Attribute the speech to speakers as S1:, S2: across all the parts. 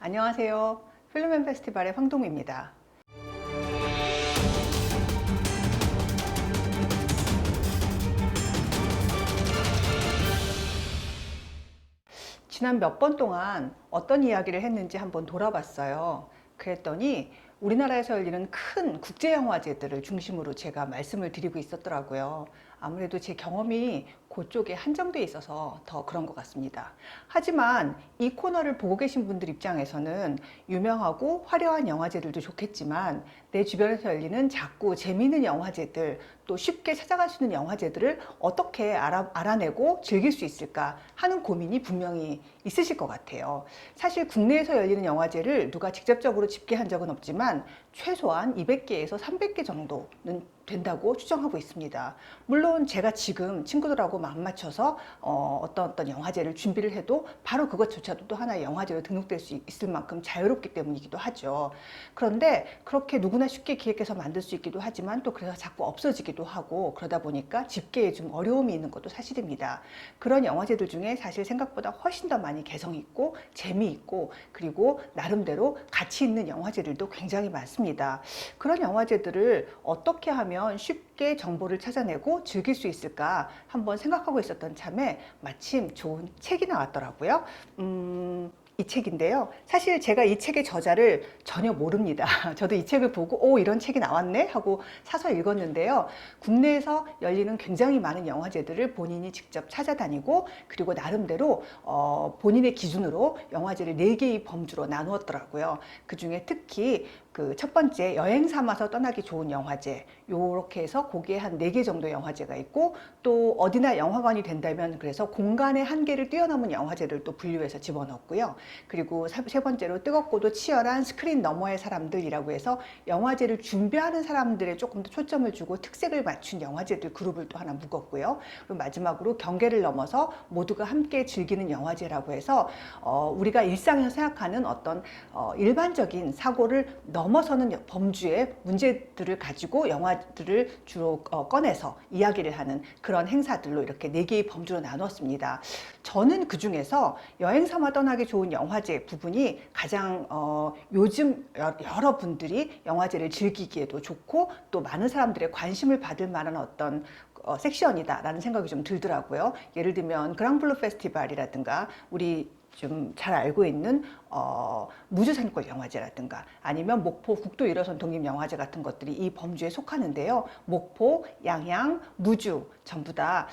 S1: 안녕하세요. 필름앤 페스티벌의 황동미입니다. 지난 몇 번 동안 어떤 이야기를 했는지 한번 돌아봤어요. 그랬더니 우리나라에서 열리는 큰 국제영화제들을 중심으로 제가 말씀을 드리고 있었더라고요. 아무래도 제 경험이 그쪽에 한정돼 있어서 더 그런 것 같습니다. 하지만 이 코너를 보고 계신 분들 입장에서는 유명하고 화려한 영화제들도 좋겠지만 내 주변에서 열리는 작고 재미있는 영화제들, 또 쉽게 찾아갈 수 있는 영화제들을 어떻게 알아내고 즐길 수 있을까 하는 고민이 분명히 있으실 것 같아요. 사실 국내에서 열리는 영화제를 누가 직접적으로 집계한 적은 없지만 최소한 200개에서 300개 정도는 된다고 추정하고 있습니다. 물론 제가 지금 친구들하고 마음 맞춰서 어떤 영화제를 준비를 해도 바로 그것조차도 또 하나의 영화제로 등록될 수 있을 만큼 자유롭기 때문이기도 하죠. 그런데 그렇게 누구나 쉽게 기획해서 만들 수 있기도 하지만 또 그래서 자꾸 없어지기도 하고, 그러다 보니까 집계에 좀 어려움이 있는 것도 사실입니다. 그런 영화제들 중에 사실 생각보다 훨씬 더 많이 개성 있고 재미있고 그리고 나름대로 가치 있는 영화제들도 굉장히 많습니다. 그런 영화제들을 어떻게 하면 쉽게 정보를 찾아내고 즐길 수 있을까 한번 생각하고 있었던 참에 마침 좋은 책이 나왔더라고요. 이 책인데요. 사실 제가 이 책의 저자를 전혀 모릅니다. 저도 이 책을 보고 이런 책이 나왔네 하고 사서 읽었는데요. 국내에서 열리는 굉장히 많은 영화제들을 본인이 직접 찾아다니고 그리고 나름대로 본인의 기준으로 영화제를 4개의 범주로 나누었더라고요. 그중에 특히 그 첫 번째 여행 삼아서 떠나기 좋은 영화제, 요렇게 해서 거기에 한 4개 정도 영화제가 있고, 또 어디나 영화관이 된다면 그래서 공간의 한계를 뛰어넘은 영화제를 또 분류해서 집어넣었고요. 그리고 세 번째로 뜨겁고도 치열한 스크린 너머의 사람들이라고 해서 영화제를 준비하는 사람들에 조금 더 초점을 주고 특색을 맞춘 영화제들 그룹을 또 하나 묶었고요. 그리고 마지막으로 경계를 넘어서 모두가 함께 즐기는 영화제라고 해서 우리가 일상에서 생각하는 어떤 일반적인 사고를 넘어서는 범주의 문제들을 가지고 영화들을 주로 꺼내서 이야기를 하는 그런 행사들로 이렇게 4개의 범주로 나눴습니다. 저는 그 중에서 여행 삼아 떠나기 좋은 영화제 부분이 가장 요즘 여러분들이 영화제를 즐기기에도 좋고 또 많은 사람들의 관심을 받을 만한 어떤 섹션이다라는 생각이 좀 들더라고요. 예를 들면 그랑블루 페스티벌이라든가 우리 좀 잘 알고 있는 무주산골 영화제라든가 아니면 목포 국도 1호선 독립영화제 같은 것들이 이 범주에 속하는데요. 목포, 양양, 무주 전부 다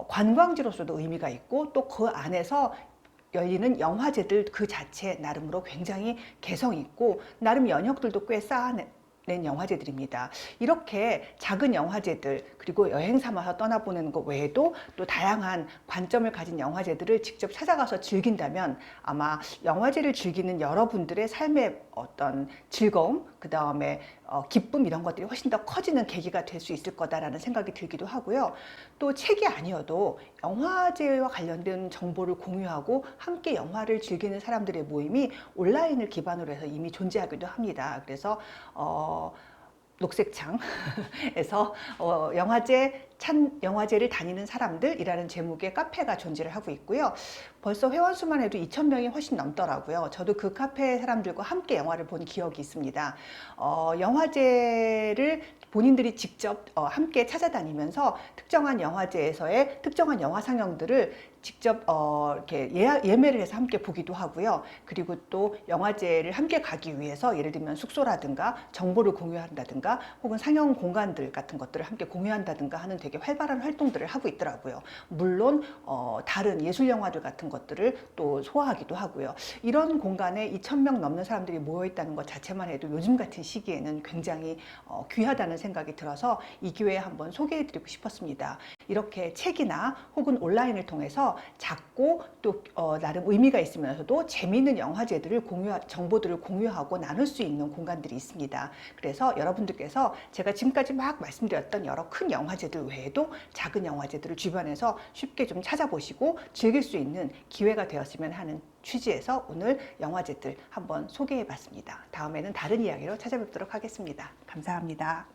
S1: 관광지로서도 의미가 있고 또 그 안에서 열리는 영화제들 그 자체 나름으로 굉장히 개성 있고 나름 연역들도 꽤 쌓아낸 영화제들입니다. 이렇게 작은 영화제들 그리고 여행 삼아서 떠나보는 것 외에도 또 다양한 관점을 가진 영화제들을 직접 찾아가서 즐긴다면 아마 영화제를 즐기는 여러분들의 삶의 어떤 즐거움, 그 다음에 기쁨 이런 것들이 훨씬 더 커지는 계기가 될 수 있을 거다라는 생각이 들기도 하고요. 또 책이 아니어도 영화제와 관련된 정보를 공유하고 함께 영화를 즐기는 사람들의 모임이 온라인을 기반으로 해서 이미 존재하기도 합니다. 그래서 녹색창에서 영화제를 다니는 사람들이라는 제목의 카페가 존재를 하고 있고요. 벌써 회원수만 해도 2,000명이 훨씬 넘더라고요. 저도 그 카페 사람들과 함께 영화를 본 기억이 있습니다. 영화제를 본인들이 직접 함께 찾아다니면서 특정한 영화제에서의 특정한 영화 상영들을 직접 이렇게 예매를 해서 함께 보기도 하고요. 그리고 또 영화제를 함께 가기 위해서 예를 들면 숙소라든가 정보를 공유한다든가 혹은 상영 공간들 같은 것들을 함께 공유한다든가 하는 되게 활발한 활동들을 하고 있더라고요. 물론 다른 예술 영화들 같은 것들을 또 소화하기도 하고요. 이런 공간에 2,000명 넘는 사람들이 모여 있다는 것 자체만 해도 요즘 같은 시기에는 굉장히 귀하다는 생각이 들어서 이 기회에 한번 소개해 드리고 싶었습니다. 이렇게 책이나 혹은 온라인을 통해서 작고 또 나름 의미가 있으면서도 재미있는 영화제들을 정보들을 공유하고 나눌 수 있는 공간들이 있습니다. 그래서 여러분들께서 제가 지금까지 막 말씀드렸던 여러 큰 영화제들 외에도 작은 영화제들을 주변에서 쉽게 좀 찾아보시고 즐길 수 있는 기회가 되었으면 하는 취지에서 오늘 영화제들 한번 소개해 봤습니다. 다음에는 다른 이야기로 찾아뵙도록 하겠습니다. 감사합니다.